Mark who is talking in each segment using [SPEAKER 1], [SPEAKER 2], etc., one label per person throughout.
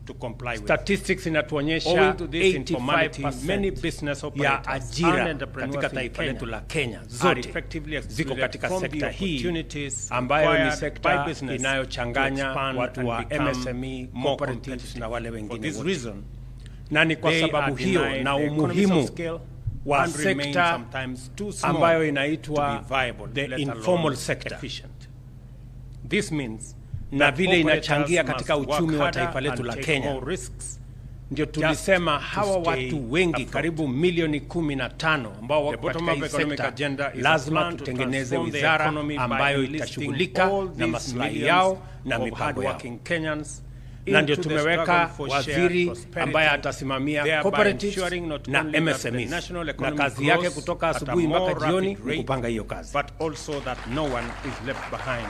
[SPEAKER 1] to comply with.
[SPEAKER 2] Statistics inatuonyesha 85%
[SPEAKER 1] many business
[SPEAKER 2] ya ajira katika taifa letu la Kenya zote ziko katika sekta hii ambayo ni sekta inayochanganya watu wa MSME, cooperatives na wale wengine wote. Na ni kwa sababu hiyo na umuhimu wa sekta ambayo inaitwa the informal sector.
[SPEAKER 1] This means
[SPEAKER 2] na vile inachangia katika uchumi wa taifa letu la Kenya. Ndio tulisema hawa watu wengi karibu milioni 15 ambao wako katika hii sekta lazima tutengeneze wizara ambayo itashughulika na maslahi yao na mipango yao. Na ndio tumeweka waziri ambaye atasimamia cooperatives na MSMEs, na kazi yake kutoka asubuhi mpaka jioni ni kupanga hiyo kazi.
[SPEAKER 1] But also that no one is left behind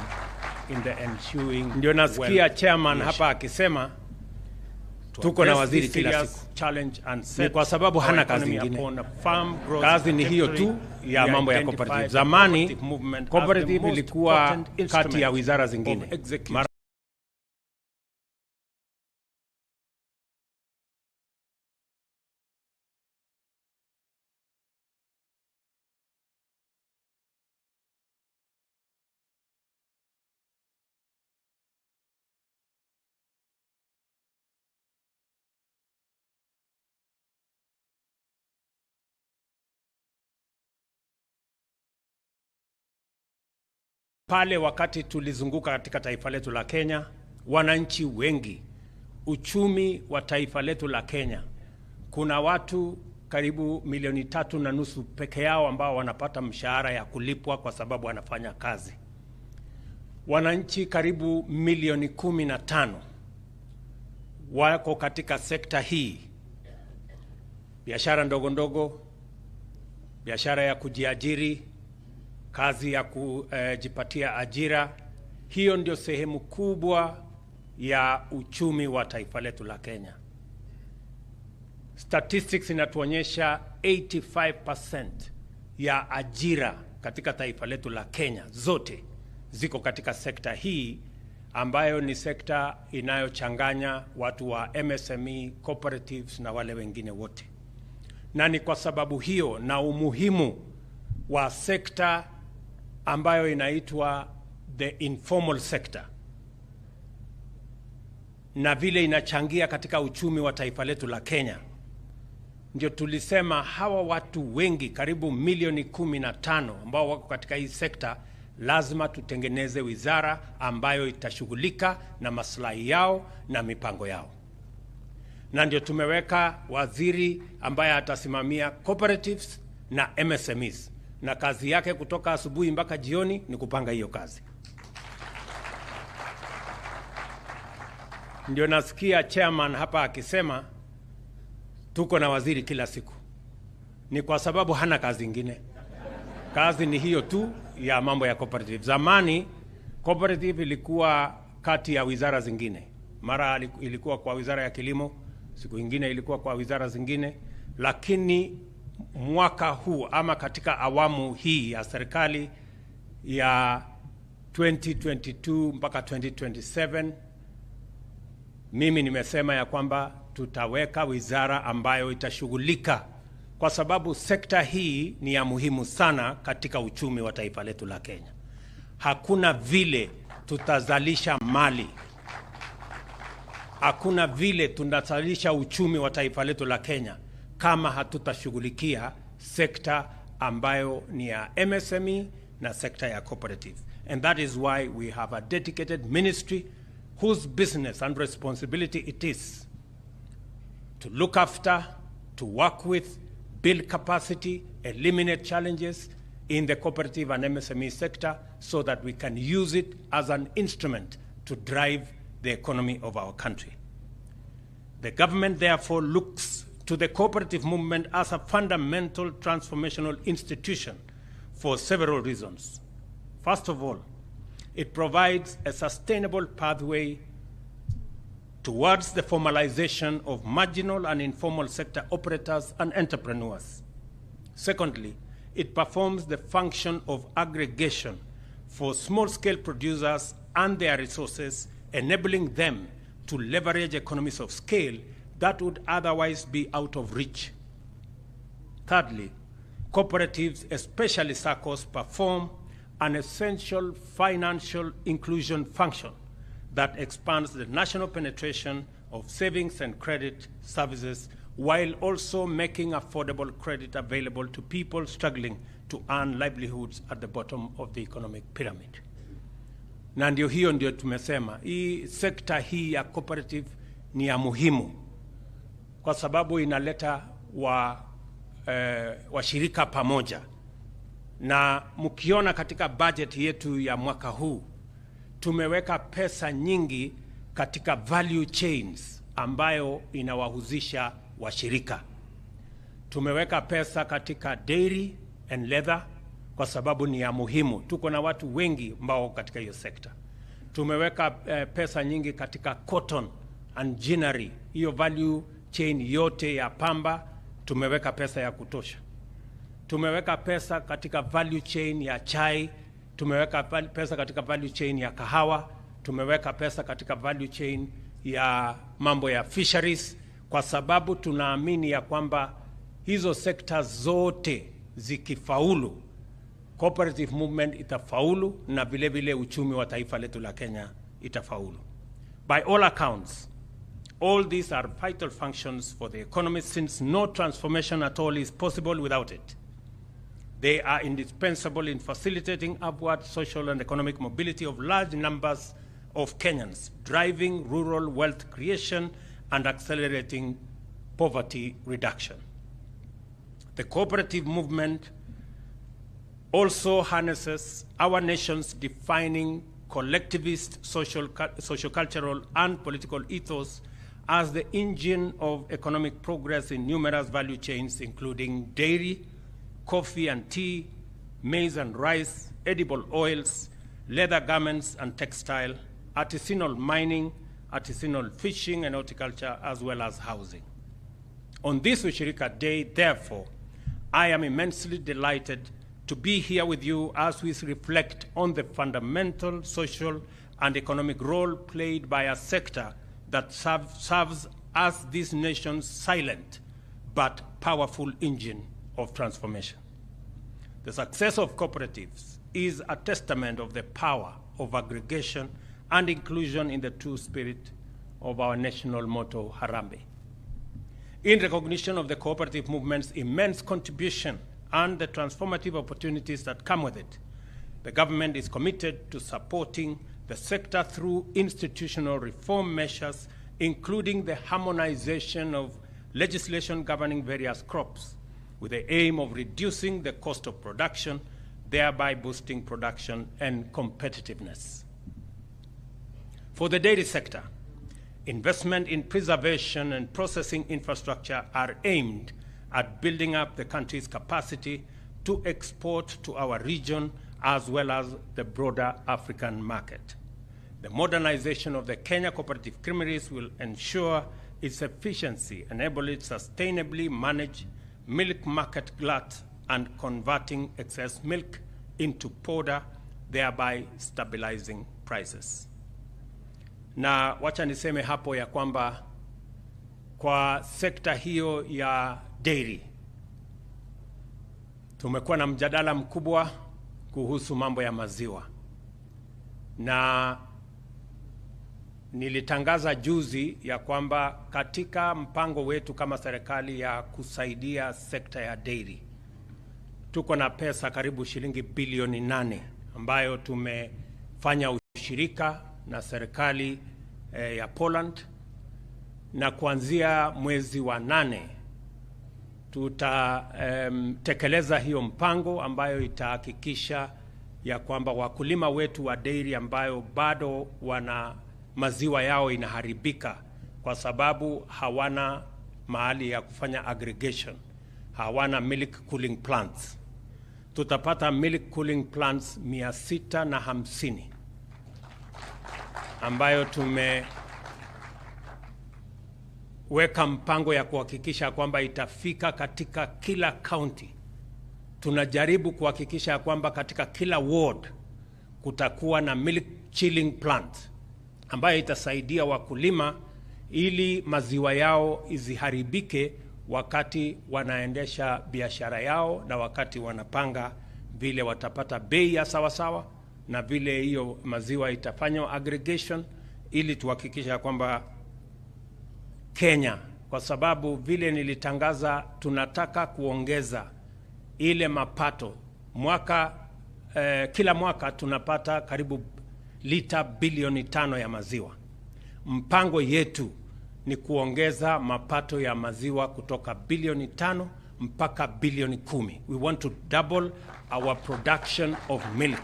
[SPEAKER 1] in the ensuing.
[SPEAKER 2] Ndio nasikia chairman hapa akisema tuko na waziri kila siku. Ni kwa sababu hana kazi nyingine. Kazi ni hiyo tu ya mambo ya cooperative. Zamani cooperative ilikuwa kati ya wizara zingine. Pale wakati tulizunguka katika taifa letu la Kenya, wananchi wengi, uchumi wa taifa letu la Kenya, kuna watu karibu milioni 3.5 peke yao ambao wanapata mshahara ya kulipwa kwa sababu wanafanya kazi. Wananchi karibu milioni 15 wako katika sekta hii. Biashara ndogo ndogo, biashara ya kujiajiri, kazi ya kujipatia ajira. Hiyo ndio sehemu kubwa ya uchumi wa taifa letu la Kenya. Statistics inatuonyesha 85% ya ajira katika taifa letu la Kenya zote ziko katika sekta hii ambayo ni sekta inayochanganya watu wa MSME, cooperatives na wale wengine wote. Na ni kwa sababu hiyo na umuhimu wa sekta ambayo inaitwa the informal sector na vile inachangia katika uchumi wa taifa letu la Kenya, ndio tulisema hawa watu wengi karibu milioni 15 ambao wako katika hii sekta lazima tutengeneze wizara ambayo itashughulika na maslahi yao na mipango yao. Na ndio tumeweka waziri ambaye atasimamia cooperatives na MSMEs, na kazi yake kutoka asubuhi mpaka jioni ni kupanga hiyo kazi. Ndio nasikia chairman hapa akisema tuko na waziri kila siku. Ni kwa sababu hana kazi nyingine. Kazi ni hiyo tu ya mambo ya cooperative. Zamani cooperative ilikuwa kati ya wizara zingine. Mara ilikuwa kwa wizara ya kilimo, siku nyingine ilikuwa kwa wizara zingine, lakini mwaka huu ama katika awamu hii ya serikali ya 2022 mpaka 2027, mimi nimesema ya kwamba tutaweka wizara ambayo itashughulika, kwa sababu sekta hii ni ya muhimu sana katika uchumi wa taifa letu la Kenya. Hakuna vile tutazalisha mali, hakuna vile tunazalisha uchumi wa taifa letu la Kenya kama hatutashughulikia sekta ambayo ni ya MSME na sekta ya cooperative. And that is why we have a dedicated ministry whose business and responsibility it is to look after, to work with, build capacity, eliminate challenges in the cooperative and MSME sector so that we can use it as an instrument to drive the economy of our country. The government therefore looks to the cooperative movement as a fundamental transformational institution for several reasons. First of all, it provides a sustainable pathway towards the formalization of marginal and informal sector operators and entrepreneurs. Secondly, it performs the function of aggregation for small-scale producers and their resources, enabling them to leverage economies of scale that would otherwise be out of reach. Thirdly, cooperatives, especially SACCOs, perform an essential financial inclusion function that expands the national penetration of savings and credit services while also making affordable credit available to people struggling to earn livelihoods at the bottom of the economic pyramid. Na ndio hiyo ndio tumesema hii sekta hii ya cooperative ni ya muhimu kwa sababu inaleta washirika pamoja. Na mkiona katika budget yetu ya mwaka huu tumeweka pesa nyingi katika value chains ambayo inawahusisha washirika. Tumeweka pesa katika dairy and leather kwa sababu ni ya muhimu. Tuko na watu wengi ambao katika hiyo sekta. Tumeweka pesa nyingi katika cotton and ginnery. Hiyo value chain yote ya pamba tumeweka pesa ya kutosha. Tumeweka pesa katika value chain ya chai, tumeweka pesa katika value chain ya kahawa, tumeweka pesa katika value chain ya mambo ya fisheries kwa sababu tunaamini ya kwamba hizo sekta zote zikifaulu, cooperative movement itafaulu na vile vile uchumi wa taifa letu la Kenya itafaulu. By all accounts, all these are vital functions for the economy since no transformation at all is possible without it. They are indispensable in facilitating upward social and economic mobility of large numbers of Kenyans, driving rural wealth creation and accelerating poverty reduction. The cooperative movement also harnesses our nation's defining collectivist social-cultural and political ethos as the engine of economic progress in numerous value chains, including dairy, coffee and tea, maize and rice, edible oils, leather garments and textile, artisanal mining, artisanal fishing and horticulture, as well as housing. On this Ushirika Day, therefore, I am immensely delighted to be here with you as we reflect on the fundamental social and economic role played by a sector that serves as this nation's silent but powerful engine of transformation. The success of cooperatives is a testament of the power of aggregation and inclusion in the true spirit of our national motto, Harambee. In recognition of the cooperative movement's immense contribution and the transformative opportunities that come with it, the government is committed to supporting the sector through institutional reform measures, including the harmonization of legislation governing various crops, with the aim of reducing the cost of production, thereby boosting production and competitiveness. For the dairy sector, investment in preservation and processing infrastructure are aimed at building up the country's capacity to export to our region as well as the broader African market. The modernization of the Kenya Cooperative Creameries will ensure its efficiency, enable it sustainably manage milk market glut and converting excess milk into powder, thereby stabilizing prices. Na wacha niseme hapo ya kwamba kwa sekta hiyo ya dairy tumekuwa na mjadala mkubwa kuhusu mambo ya maziwa, na nilitangaza juzi ya kwamba katika mpango wetu kama serikali ya kusaidia sekta ya dairy tuko na pesa karibu shilingi bilioni 8 ambayo tumefanya ushirika na serikali ya Poland, na kuanzia mwezi wa 8 tutatekeleza hiyo mpango ambayo itahakikisha ya kwamba wakulima wetu wa dairy ambayo bado wana maziwa yao inaharibika kwa sababu hawana mahali ya kufanya aggregation, hawana milk cooling plants, tutapata milk cooling plants 650 ambayo tumeweka mpango ya kuhakikisha kwamba itafika katika kila county. Tunajaribu kuhakikisha kwamba katika kila ward kutakuwa na milk chilling plant ambayo itasaidia wakulima ili maziwa yao isiharibike wakati wanaendesha biashara yao na wakati wanapanga vile watapata bei ya sawasawa na vile hiyo maziwa itafanywa aggregation, ili tuhakikisha kwamba Kenya, kwa sababu vile nilitangaza tunataka kuongeza ile mapato kila mwaka tunapata karibu lita bilioni 5 ya maziwa. Mpango yetu ni kuongeza mapato ya maziwa kutoka bilioni 5 mpaka bilioni 10. We want to double our production of milk,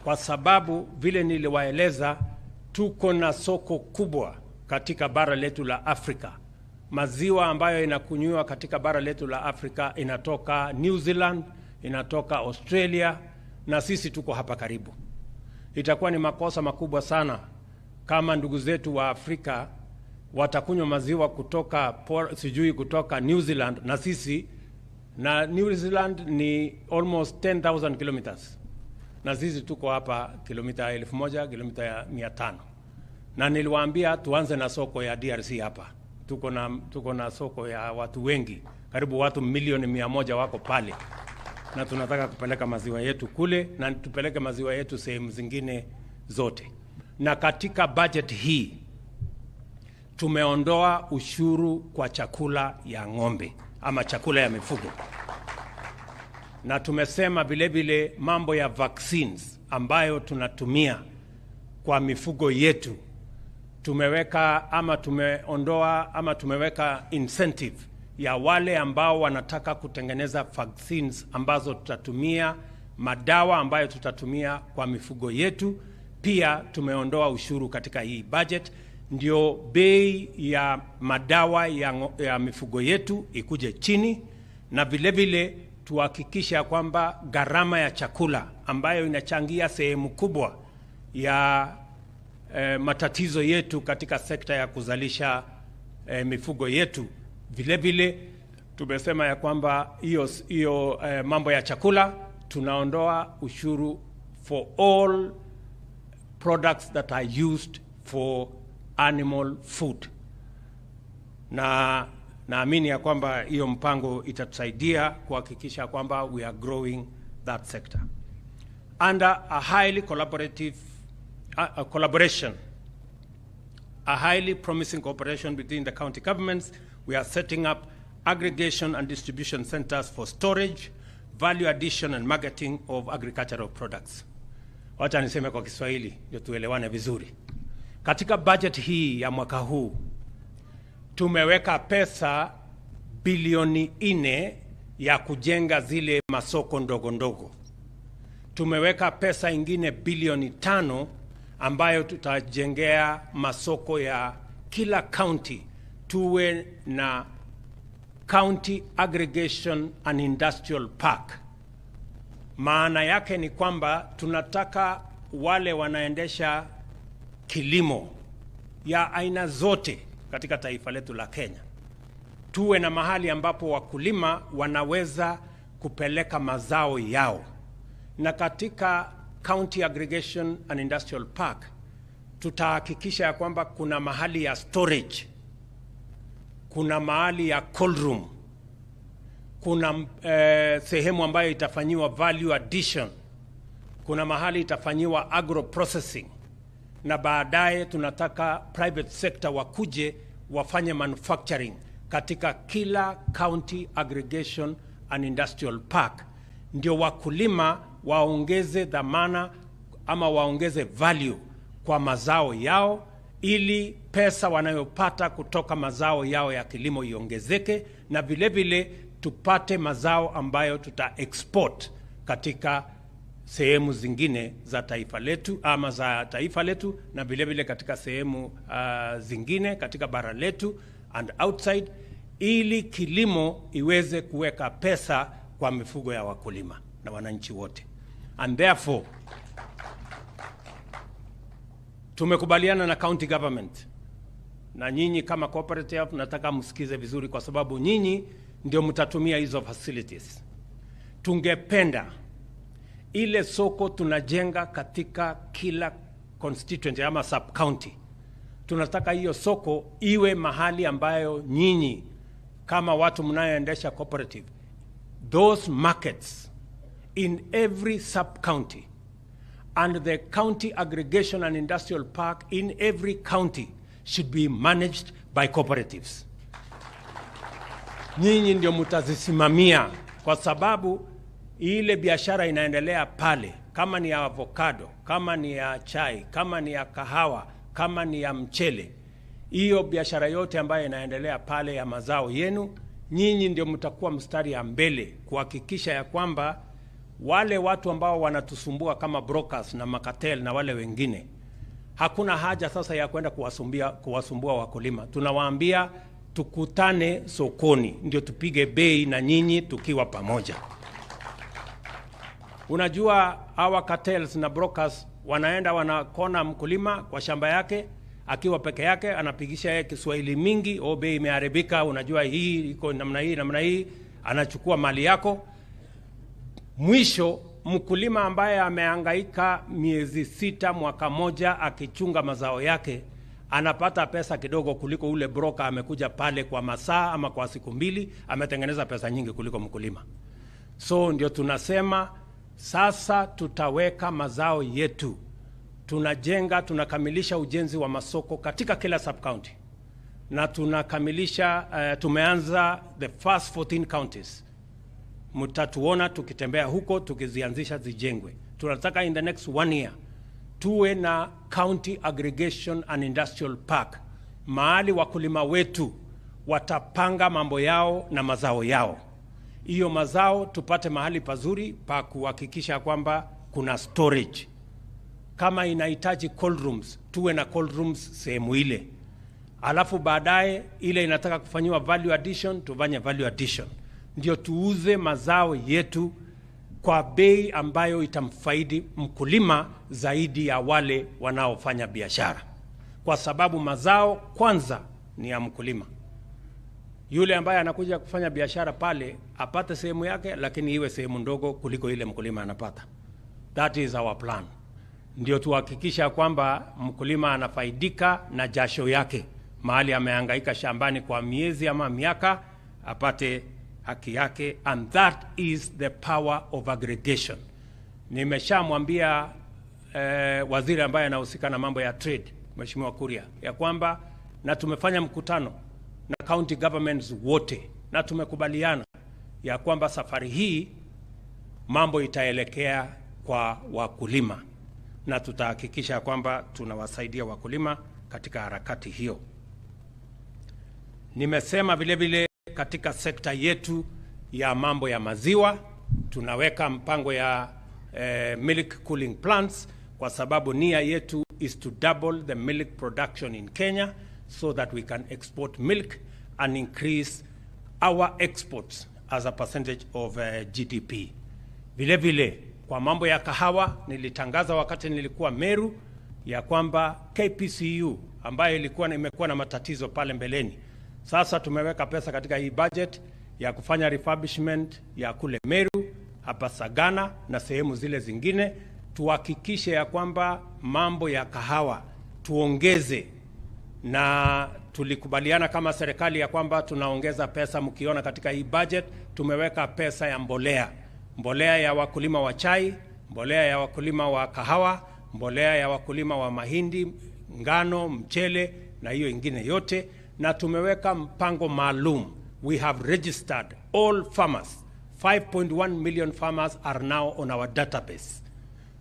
[SPEAKER 2] kwa sababu vile niliwaeleza tuko na soko kubwa katika bara letu la Afrika. Maziwa ambayo inakunywa katika bara letu la Afrika inatoka New Zealand, inatoka Australia, na sisi tuko hapa karibu. Itakuwa ni makosa makubwa sana kama ndugu zetu wa Afrika watakunywa maziwa kutoka New Zealand, na sisi, na New Zealand ni almost 10,000 kilometers, na sisi tuko hapa kilomita 1,000, kilomita 500. Na niliwaambia tuanze na soko ya DRC hapa. Tuko na soko ya watu wengi, karibu watu milioni 100 wako pale, na tunataka kupeleka maziwa yetu kule na tupeleke maziwa yetu sehemu zingine zote. Na katika budget hii tumeondoa ushuru kwa chakula ya ng'ombe ama chakula ya mifugo, na tumesema vile vile mambo ya vaccines ambayo tunatumia kwa mifugo yetu tumeweka tumeweka incentive ya wale ambao wanataka kutengeneza vaccines ambazo tutatumia, madawa ambayo tutatumia kwa mifugo yetu. Pia tumeondoa ushuru katika hii budget, ndio bei ya madawa ya mifugo yetu ikuje chini, na vile vile tuhakikisha kwamba gharama ya chakula ambayo inachangia sehemu kubwa ya matatizo yetu katika sekta ya kuzalisha mifugo yetu. Vile vile tumesema ya kwamba hiyo mambo ya chakula tunaondoa ushuru for all products that are used for animal food, na naamini ya kwamba hiyo mpango itatusaidia kuhakikisha kwamba we are growing that sector under a highly collaborative collaboration, a highly promising cooperation between the county governments. We are setting up aggregation and distribution centers for storage, value addition and marketing of agricultural products. Wacha niseme kwa Kiswahili ndio tuelewane vizuri. Katika budget hii ya mwaka huu tumeweka pesa bilioni 4 ya kujenga zile masoko ndogo ndogo. Tumeweka pesa ingine bilioni 5 ambayo tutajengea masoko ya kila county, tuwe na county aggregation and industrial park. Maana yake ni kwamba tunataka wale wanaendesha kilimo ya aina zote katika taifa letu la Kenya, tuwe na mahali ambapo wakulima wanaweza kupeleka mazao yao. Na katika County Aggregation and Industrial Park tutahakikisha ya kwamba kuna mahali ya storage, kuna mahali ya cold room, kuna sehemu ambayo itafanyiwa value addition, kuna mahali itafanyiwa agro processing, na baadaye tunataka private sector wakuje wafanye manufacturing katika kila County Aggregation and Industrial Park, ndio wakulima waongeze dhamana ama waongeze value kwa mazao yao, ili pesa wanayopata kutoka mazao yao ya kilimo iongezeke, na vile vile tupate mazao ambayo tuta export katika sehemu zingine za taifa letu ama za taifa letu, na vile vile katika sehemu zingine katika bara letu and outside, ili kilimo iweze kuweka pesa kwa mifugo ya wakulima na wananchi wote. And therefore tumekubaliana na county government, na nyinyi kama cooperative nataka msikize vizuri, kwa sababu nyinyi ndio mtatumia hizo facilities. Tungependa ile soko tunajenga katika kila constituency ama sub county. Tunataka hiyo soko iwe mahali ambayo nyinyi kama watu mnayoendesha cooperative, those markets in every sub county and the county aggregation and industrial park in every county should be managed by cooperatives. Nyinyi ndio mtazisimamia, kwa sababu ile biashara inaendelea pale, kama ni ya avocado, kama ni ya chai, kama ni ya kahawa, kama ni ya mchele, hiyo biashara yote ambayo inaendelea pale ya mazao yenu, nyinyi ndio mtakuwa mstari ya mbele kuhakikisha ya kwamba wale watu ambao wanatusumbua kama brokers na makatel na wale wengine, hakuna haja sasa ya kwenda kuwasumbua wakulima. Tunawaambia tukutane sokoni ndio tupige bei na nyinyi tukiwa pamoja. Unajua hawa cartels na brokers wanaenda wanakona mkulima kwa shamba yake akiwa peke yake, anapigisha yeye Kiswahili mingi, bei imeharibika, unajua hii iko namna hii, anachukua mali yako. Mwisho mkulima ambaye amehangaika miezi 6 mwaka moja akichunga mazao yake anapata pesa kidogo kuliko ule broker amekuja pale kwa masaa ama kwa siku 2, ametengeneza pesa nyingi kuliko mkulima. So ndio tunasema sasa tutaweka mazao yetu, tunakamilisha ujenzi wa masoko katika kila sub county, na tunakamilisha tumeanza the first 14 counties. Mtatuona tukitembea huko tukizianzisha zijengwe. Tunataka in the next 1 year tuwe na county aggregation and industrial park, mahali wakulima wetu watapanga mambo yao na mazao yao. Hiyo mazao tupate mahali pazuri pa kuhakikisha kwamba kuna storage. Kama inahitaji cold rooms, tuwe na cold rooms sehemu ile. Alafu baadaye ile inataka kufanywa value addition, tufanye value addition. Ndio tuuze mazao yetu kwa bei ambayo itamfaidi mkulima zaidi ya wale wanaofanya biashara. Kwa sababu mazao kwanza ni ya mkulima. Yule ambaye anakuja kufanya biashara pale apate sehemu yake, lakini iwe sehemu ndogo kuliko ile mkulima anapata. That is our plan. Ndio tuhakikisha kwamba mkulima anafaidika na jasho yake. Mahali amehangaika shambani kwa miezi ama miaka, apate haki yake, and that is the power of aggregation. Nimeshamwambia waziri ambaye anahusika na mambo ya trade, Mheshimiwa Kuria, ya kwamba na tumefanya mkutano na county governments wote na tumekubaliana ya kwamba safari hii mambo itaelekea kwa wakulima, na tutahakikisha kwamba tunawasaidia wakulima katika harakati hiyo. Nimesema vile vile katika sekta yetu ya mambo ya maziwa tunaweka mpango ya milk cooling plants, kwa sababu nia yetu is to double the milk production in Kenya so that we can export milk and increase our exports as a percentage of GDP. Vile vile kwa mambo ya kahawa nilitangaza wakati nilikuwa Meru ya kwamba KPCU ambayo imekuwa na matatizo pale mbeleni, sasa tumeweka pesa katika hii budget ya kufanya refurbishment ya kule Meru, hapa Sagana na sehemu zile zingine. Tuhakikishe ya kwamba mambo ya kahawa tuongeze, na tulikubaliana kama serikali ya kwamba tunaongeza pesa. Mkiona katika hii budget tumeweka pesa ya mbolea ya wakulima wa chai, mbolea ya wakulima wa kahawa, mbolea ya wakulima wa mahindi, ngano, mchele na hiyo ingine yote, na tumeweka mpango maalum. We have registered all farmers. 5.1 million farmers are now on our database.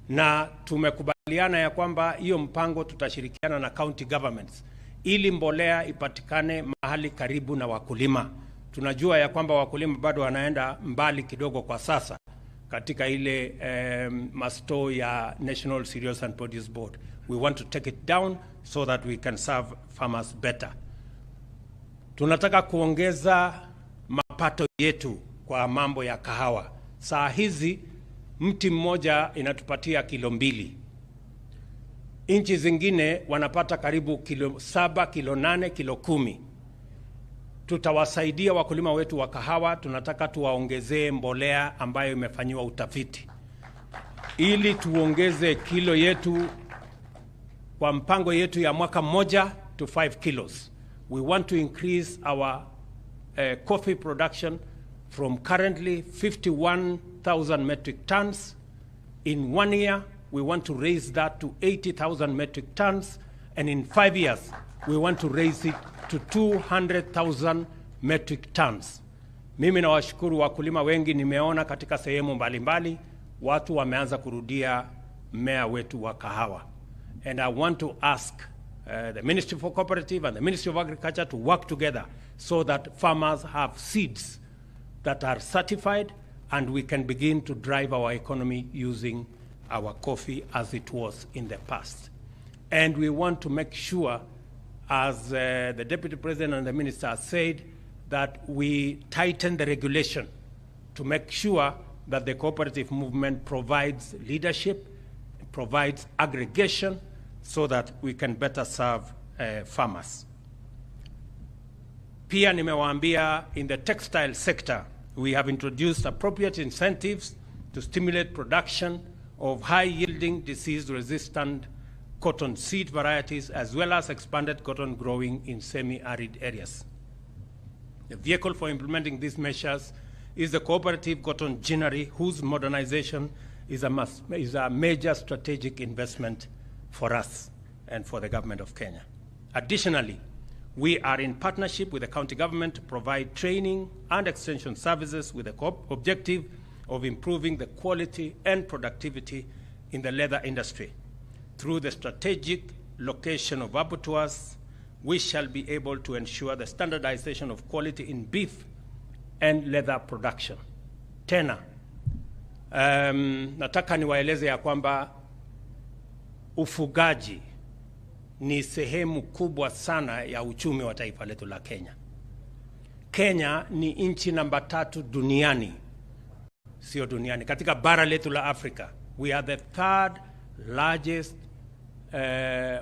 [SPEAKER 2] Na tumekubaliana ya kwamba hiyo mpango tutashirikiana na county governments ili mbolea ipatikane mahali karibu na wakulima. Tunajua ya kwamba wakulima bado wanaenda mbali kidogo kwa sasa katika ile masto ya National Cereals and Produce Board. We want to take it down so that we can serve farmers better. Tunataka kuongeza mapato yetu kwa mambo ya kahawa. Saa hizi mti mmoja inatupatia kilo 2. Nchi zingine wanapata karibu kilo 7, kilo 8, kilo 10. Tutawasaidia wakulima wetu wa kahawa. Tunataka tuwaongezee mbolea ambayo imefanyiwa utafiti ili tuongeze kilo yetu kwa mpango yetu ya mwaka mmoja to 5 kilos. We want to increase our coffee production from currently 51,000 metric tons. In 1 year, we want to raise that to 80,000 metric tons. And in 5 years, we want to raise it to 200,000 metric tons. Mimi na washukuru wakulima wengi, nimeona katika sehemu mbalimbali watu wameanza kurudia mmea wetu wa kahawa. And I want to ask the Ministry for Cooperative and the Ministry of Agriculture to work together so that farmers have seeds that are certified and we can begin to drive our economy using our coffee as it was in the past. And we want to make sure, as the Deputy President and the Minister said, that we tighten the regulation to make sure that the cooperative movement provides leadership, provides aggregation, so that we can better serve farmers. Pia nimewaambia, in the textile sector, we have introduced appropriate incentives to stimulate production of high-yielding, disease-resistant cotton seed varieties, as well as expanded cotton growing in semi-arid areas. The vehicle for implementing these measures is the cooperative cotton ginnery, whose modernization is a major strategic investment for us and for the government of Kenya. Additionally, we are in partnership with the county government to provide training and extension services with the objective of improving the quality and productivity in the leather industry. Through the strategic location of abattoirs, we shall be able to ensure the standardization of quality in beef and leather production. Tena, nataka niwaeleze ya kwamba ufugaji ni sehemu kubwa sana ya uchumi wa taifa letu la Kenya. Kenya ni nchi namba 3 duniani, sio duniani, katika bara letu la Afrika. We are the 3rd largest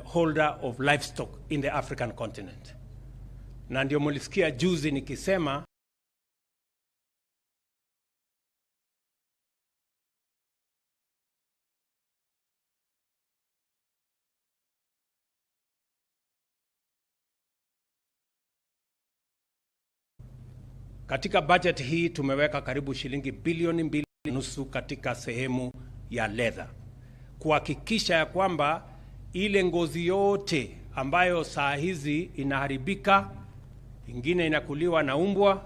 [SPEAKER 2] holder of livestock in the African continent. Na ndio mulisikia juzi nikisema katika budget hii tumeweka karibu shilingi bilioni 2.5 katika sehemu ya leather, kuhakikisha ya kwamba ile ngozi yote ambayo saa hizi inaharibika, ingine inakuliwa na umbwa,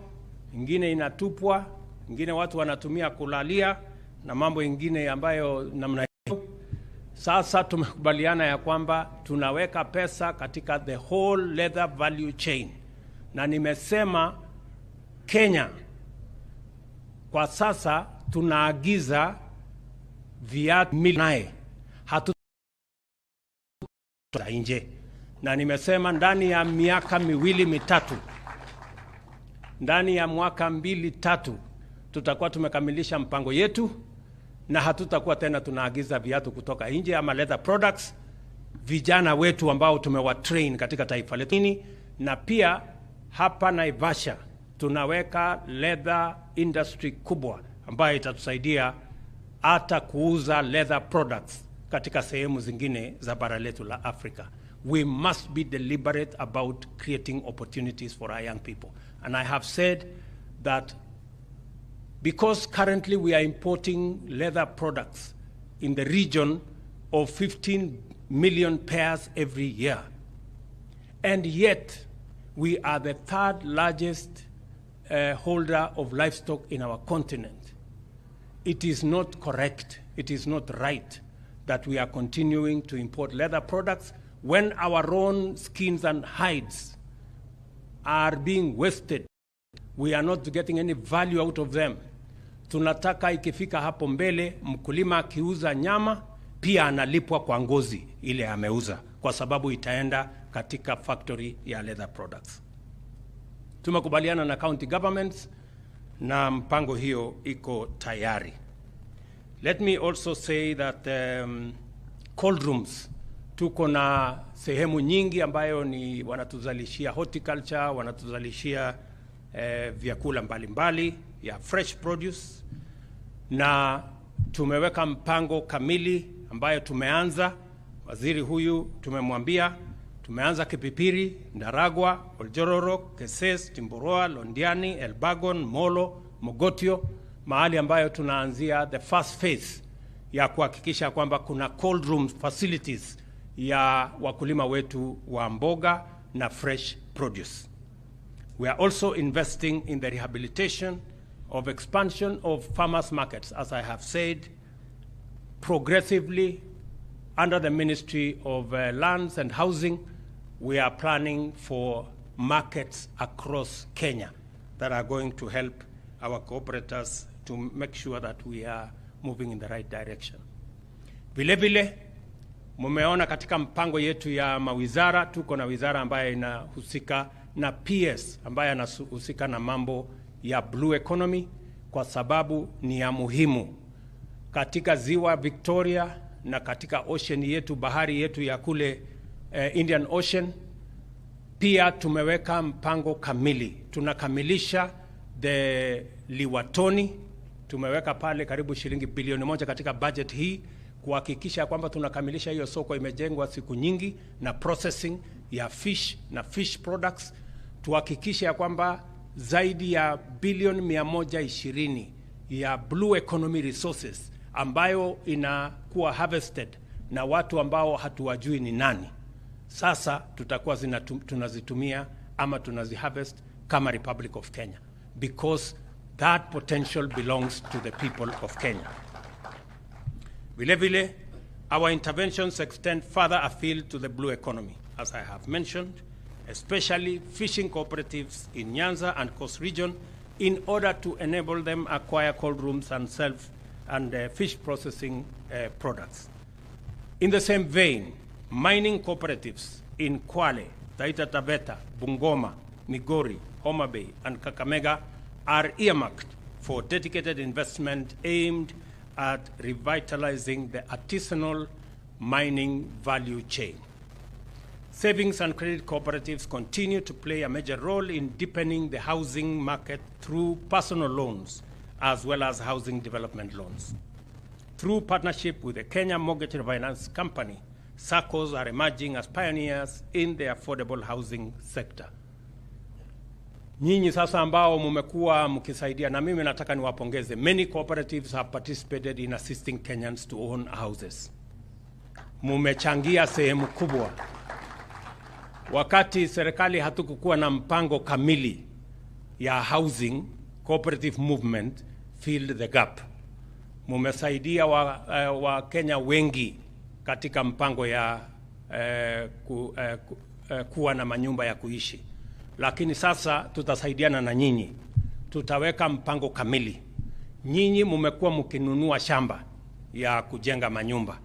[SPEAKER 2] ingine inatupwa, ingine watu wanatumia kulalia na mambo ingine ambayo namna hiyo. Sasa tumekubaliana ya kwamba tunaweka pesa katika the whole leather value chain, na nimesema Kenya kwa sasa tunaagiza viatu naye hatu nje, na nimesema ndani ya miaka 2-3, ndani ya mwaka 2-3 tutakuwa tumekamilisha mpango yetu na hatutakuwa tena tunaagiza viatu kutoka nje ama leather products. Vijana wetu ambao tumewatrain katika taifa letu, na pia hapa Naivasha tunaweka leather industry kubwa ambayo itatusaidia hata kuuza leather products katika sehemu zingine za bara letu la Afrika. We must be deliberate about creating opportunities for our young people. And I have said that because currently we are importing leather products in the region of 15 million pairs every year, and yet we are the 3rd largest holder of livestock in our continent. It is not correct, it is not right that we are continuing to import leather products when our own skins and hides are being wasted. We are not getting any value out of them. Tunataka ikifika hapo mbele, mkulima akiuza nyama pia analipwa kwa ngozi ile ameuza, kwa sababu itaenda katika factory ya leather products. Tumekubaliana na county governments na mpango hiyo iko tayari. Let me also say that cold rooms, tuko na sehemu nyingi ambayo ni wanatuzalishia horticulture, wanatuzalishia vyakula mbalimbali ya fresh produce, na tumeweka mpango kamili ambayo tumeanza Waziri huyu tumemwambia, tumeanza Kipipiri, Ndaragwa, Oljororok, Keses, Timboroa, Londiani, Elbagon, Molo, Mogotio, mahali ambayo tunaanzia the first phase ya kuhakikisha kwamba kuna cold room facilities ya wakulima wetu wa mboga na fresh produce. We are also investing in the rehabilitation of expansion of farmers markets, as I have said, progressively under the Ministry of Lands and Housing. We are planning for markets across Kenya that are going to help our cooperators to make sure that we are moving in the right direction. Vile vile, mumeona katika mpango yetu ya mawizara, tuko na wizara ambayo inahusika na PS, ambayo inahusika na mambo ya blue economy, kwa sababu ni ya muhimu katika ziwa Victoria na katika ocean yetu, bahari yetu ya kule Indian Ocean. Pia tumeweka mpango kamili, tunakamilisha the Liwatoni, tumeweka pale karibu shilingi bilioni 1 katika budget hii kuhakikisha kwamba tunakamilisha hiyo soko. Imejengwa siku nyingi na processing ya fish na fish products. Tuhakikishe kwamba zaidi ya bilioni 120 ya blue economy resources ambayo inakuwa harvested na watu ambao hatuwajui ni nani, sasa tutakuwa tunazitumia ama tunaziharvest kama Republic of Kenya, because that potential belongs to the people of Kenya. Vile vile, our interventions extend further afield to the blue economy, as I have mentioned, especially fishing cooperatives in Nyanza and Coast Region, in order to enable them acquire cold rooms and fish processing products. In the same vein, mining cooperatives in Kwale, Taita Taveta, Bungoma, Migori, Homa Bay, and Kakamega are earmarked for dedicated investment aimed at revitalizing the artisanal mining value chain. Savings and credit cooperatives continue to play a major role in deepening the housing market through personal loans as well as housing development loans. Through partnership with the Kenya Mortgage Refinance Company, SACCOs are emerging as pioneers in the affordable housing sector. Nyinyi sasa ambao mumekuwa mkisaidia, na mimi nataka niwapongeze. Many cooperatives have participated in assisting Kenyans to own houses. Mumechangia sehemu kubwa. Wakati serikali hatukukuwa na mpango kamili ya housing, cooperative movement filled the gap. Mumesaidia wa Kenya wengi katika mpango ya kuwa na manyumba ya kuishi. Lakini sasa tutasaidiana na nyinyi. Tutaweka mpango kamili. Nyinyi mumekuwa mkinunua shamba ya kujenga manyumba.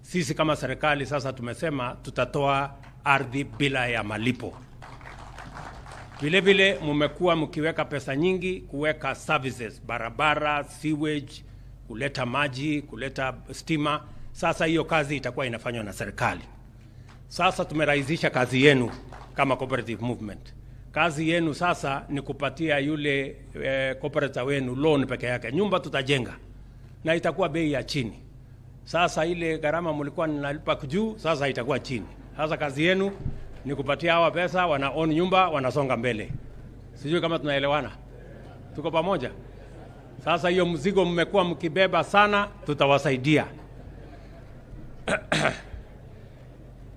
[SPEAKER 2] Sisi kama serikali sasa tumesema tutatoa ardhi bila ya malipo. Vile vile mumekuwa mkiweka pesa nyingi kuweka services, barabara, sewage, kuleta maji, kuleta stima. Sasa hiyo kazi itakuwa inafanywa na serikali. Sasa tumerahisisha kazi yenu kama cooperative movement. Kazi yenu sasa ni kupatia yule cooperator wenu loan peke yake. Nyumba tutajenga na itakuwa bei ya chini. Sasa ile gharama mlikuwa mnalipa juu, sasa itakuwa chini. Sasa kazi yenu ni kupatia hawa pesa, wana own nyumba, wanasonga mbele. Sijui kama tunaelewana. Tuko pamoja? Sasa hiyo mzigo mmekuwa mkibeba sana, tutawasaidia.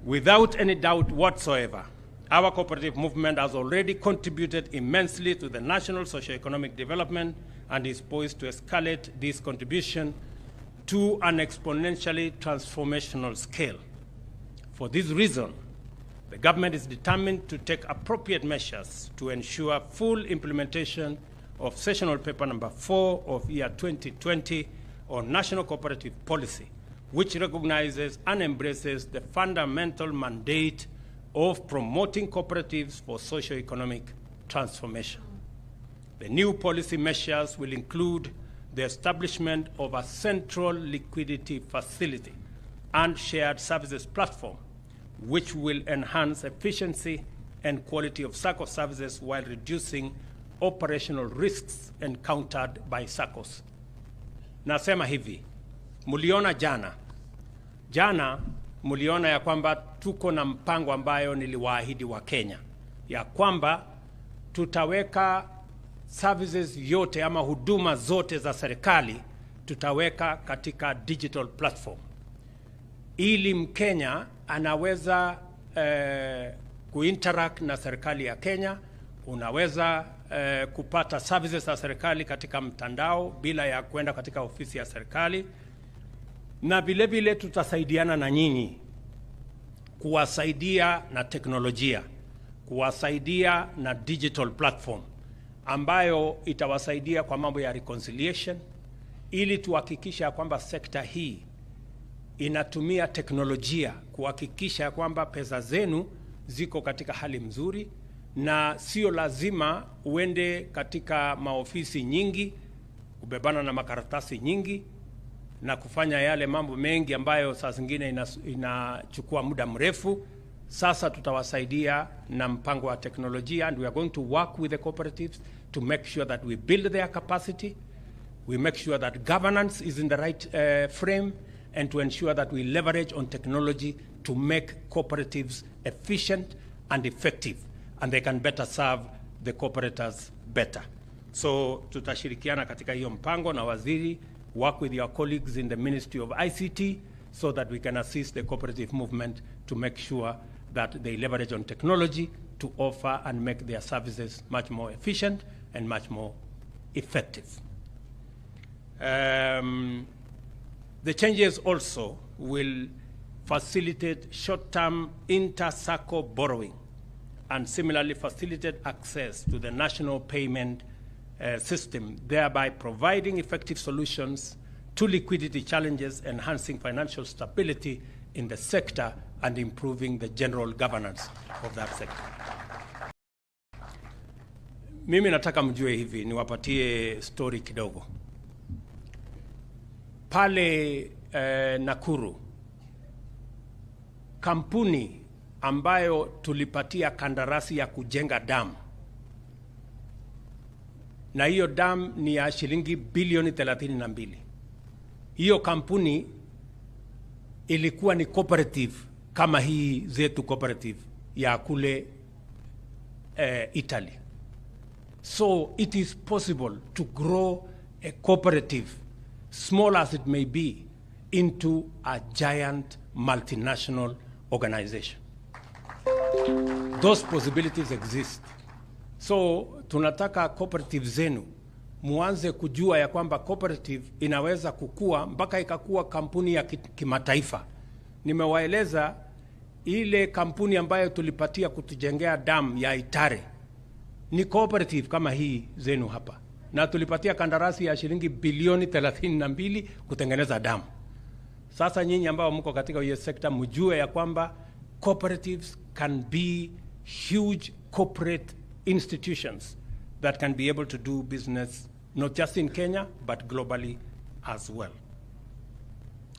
[SPEAKER 2] Without any doubt whatsoever, our cooperative movement has already contributed immensely to the national socio-economic development and is poised to escalate this contribution to an exponentially transformational scale. For this reason, the government is determined to take appropriate measures to ensure full implementation of Sessional Paper number 4 of year 2020 on national cooperative policy, which recognizes and embraces the fundamental mandate of promoting cooperatives for socio-economic transformation. The new policy measures will include the establishment of a central liquidity facility and shared services platform, which will enhance efficiency and quality of SACCO services while reducing operational risks encountered by SACCOs. Nasema hivi, muliona jana mliona ya kwamba tuko na mpango ambayo niliwaahidi wa Kenya ya kwamba tutaweka services yote ama huduma zote za serikali tutaweka katika digital platform, ili Mkenya anaweza kuinteract na serikali ya Kenya. Unaweza kupata services za serikali katika mtandao bila ya kwenda katika ofisi ya serikali, na vile vile tutasaidiana na nyinyi kuwasaidia na teknolojia, kuwasaidia na digital platform ambayo itawasaidia kwa mambo ya reconciliation, ili tuhakikisha kwamba sekta hii inatumia teknolojia kuhakikisha kwamba pesa zenu ziko katika hali mzuri, na sio lazima uende katika maofisi nyingi kubebana na makaratasi nyingi na kufanya yale mambo mengi ambayo saa zingine inachukua muda mrefu. Sasa tutawasaidia na mpango wa teknolojia, and we are going to work with the cooperatives to make sure that we build their capacity, we make sure that governance is in the right frame, and to ensure that we leverage on technology to make cooperatives efficient and effective, and they can better serve the cooperators better. So tutashirikiana katika hiyo mpango na waziri, work with your colleagues in the Ministry of ICT so that we can assist the cooperative movement to make sure that they leverage on technology to offer and make their services much more efficient and much more effective. The changes also will facilitate short-term inter-SACCO borrowing and similarly facilitate access to the national payment system, thereby providing effective solutions to liquidity challenges, enhancing financial stability in the sector and improving the general governance of that sector. Mimi nataka mjue hivi, niwapatie story kidogo. Pale Nakuru, kampuni ambayo tulipatia kandarasi ya kujenga dam, na hiyo dam ni ya shilingi bilioni 32. Hiyo kampuni ilikuwa ni cooperative kama hii zetu cooperative ya kule Italy. So it is possible to grow a cooperative, small as it may be, into a giant multinational organization. Those possibilities exist. So tunataka cooperative zenu muanze kujua ya kwamba cooperative inaweza kukua mpaka ikakuwa kampuni ya kimataifa. Nimewaeleza ile kampuni ambayo tulipatia kutujengea dam ya Itare ni cooperative kama hii zenu hapa, na tulipatia kandarasi ya shilingi bilioni 32 kutengeneza dam. Sasa nyinyi ambao mko katika hiyo sekta mjue ya kwamba cooperatives can be huge corporate institutions that can be able to do business not just in Kenya but globally as well.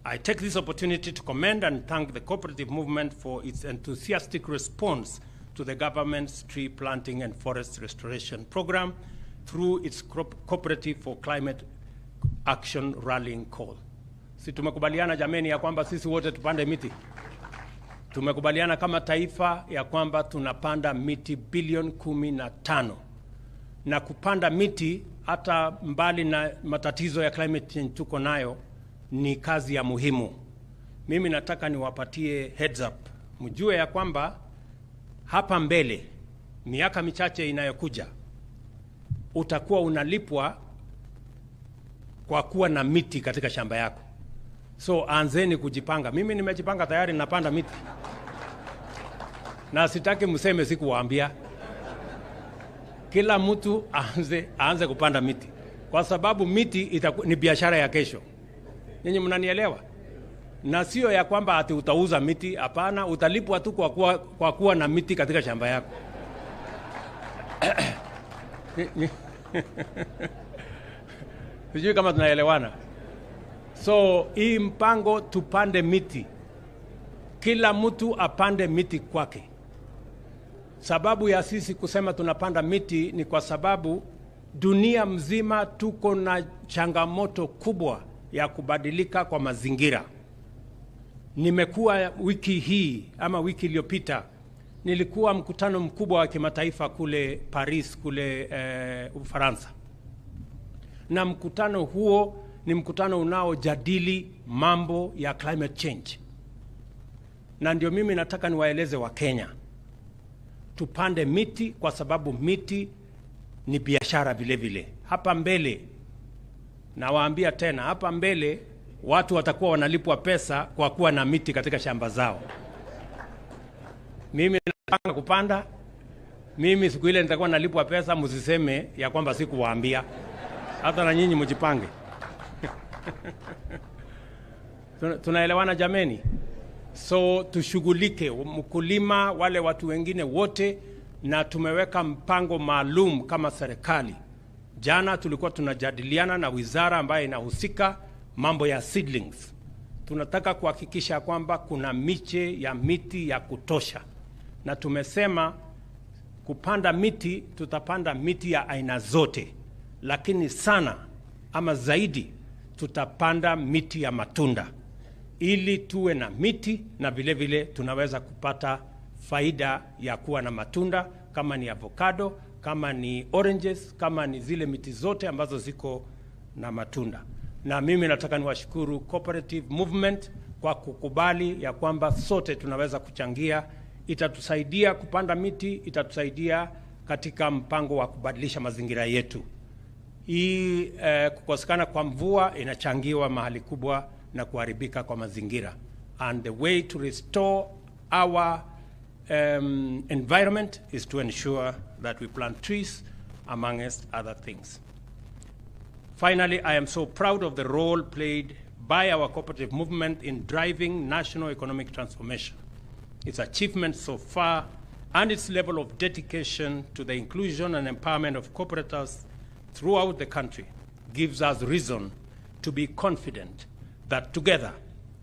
[SPEAKER 2] I take this opportunity to commend and thank the cooperative movement for its enthusiastic response to the government's tree planting and forest restoration program through its Cooperative for Climate Action rallying call. Si tumekubaliana jameni ya kwamba sisi wote tupande miti? Tumekubaliana kama taifa ya kwamba tunapanda miti bilioni 15, na kupanda miti hata mbali na matatizo ya climate change tuko nayo ni kazi ya muhimu. Mimi nataka niwapatie heads up, mjue ya kwamba hapa mbele miaka michache inayokuja utakuwa unalipwa kwa kuwa na miti katika shamba yako. So anzeni kujipanga. Mimi nimejipanga tayari, napanda miti. Na sitaki mseme sikuwaambia. Kila mtu aanze kupanda miti, kwa sababu miti ni biashara ya kesho. Nyinyi mnanielewa? Na sio ya kwamba ati utauza miti, hapana, utalipwa tu kwa kuwa na miti katika shamba yako. Sijui kama tunaelewana. So hii mpango tupande miti, kila mtu apande miti kwake. Sababu ya sisi kusema tunapanda miti ni kwa sababu dunia mzima tuko na changamoto kubwa ya kubadilika kwa mazingira, Nimekuwa wiki hii ama wiki iliyopita nilikuwa mkutano mkubwa wa kimataifa kule Paris kule Ufaransa. Na mkutano huo ni mkutano unaojadili mambo ya climate change. Na ndio mimi nataka niwaeleze wa Kenya, tupande miti kwa sababu miti ni biashara vile vile. Hapa mbele, nawaambia tena, hapa mbele watu watakuwa wanalipwa pesa kwa kuwa na miti katika shamba zao. Mimi nataka kupanda, mimi siku ile nitakuwa nalipwa pesa, msiseme ya kwamba sikuwaambia. Hata na nyinyi mjipange. Tunaelewana jameni? So tushughulike, mkulima, wale watu wengine wote, na tumeweka mpango maalum kama serikali. Jana tulikuwa tunajadiliana na wizara ambayo inahusika mambo ya seedlings. Tunataka kuhakikisha kwamba kuna miche ya miti ya kutosha. Na tumesema kupanda miti, tutapanda miti ya aina zote. Lakini sana ama zaidi tutapanda miti ya matunda. Ili tuwe na miti na vile vile tunaweza kupata faida ya kuwa na matunda, kama ni avocado, kama ni oranges, kama ni zile miti zote ambazo ziko na matunda. Na mimi nataka niwashukuru cooperative movement kwa kukubali ya kwamba sote tunaweza kuchangia. Itatusaidia kupanda miti, itatusaidia katika mpango wa kubadilisha mazingira yetu. Hii kukosekana kwa mvua inachangiwa mahali kubwa na kuharibika kwa mazingira. And the way to restore our environment is to ensure that we plant trees, amongst other things. Finally, I am so proud of the role played by our cooperative movement in driving national economic transformation. Its achievements so far and its level of dedication to the inclusion and empowerment of cooperators throughout the country gives us reason to be confident that together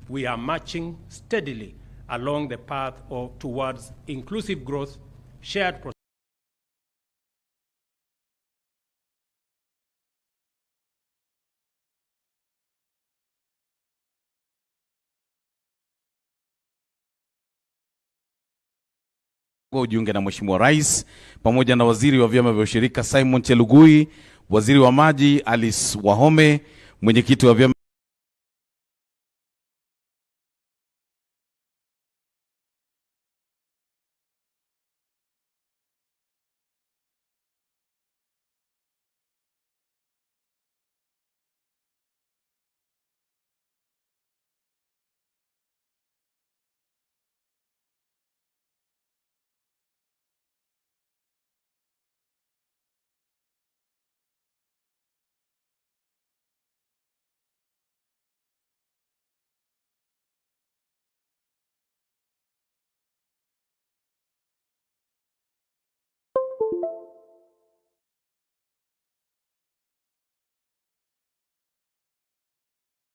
[SPEAKER 2] we are marching steadily along the path towards inclusive growth, shared prosperity.
[SPEAKER 3] Ujiunge na Mheshimiwa Rais pamoja na waziri wa vyama vya ushirika Simon Chelugui, waziri wa maji Alice Wahome, mwenyekiti wa vyama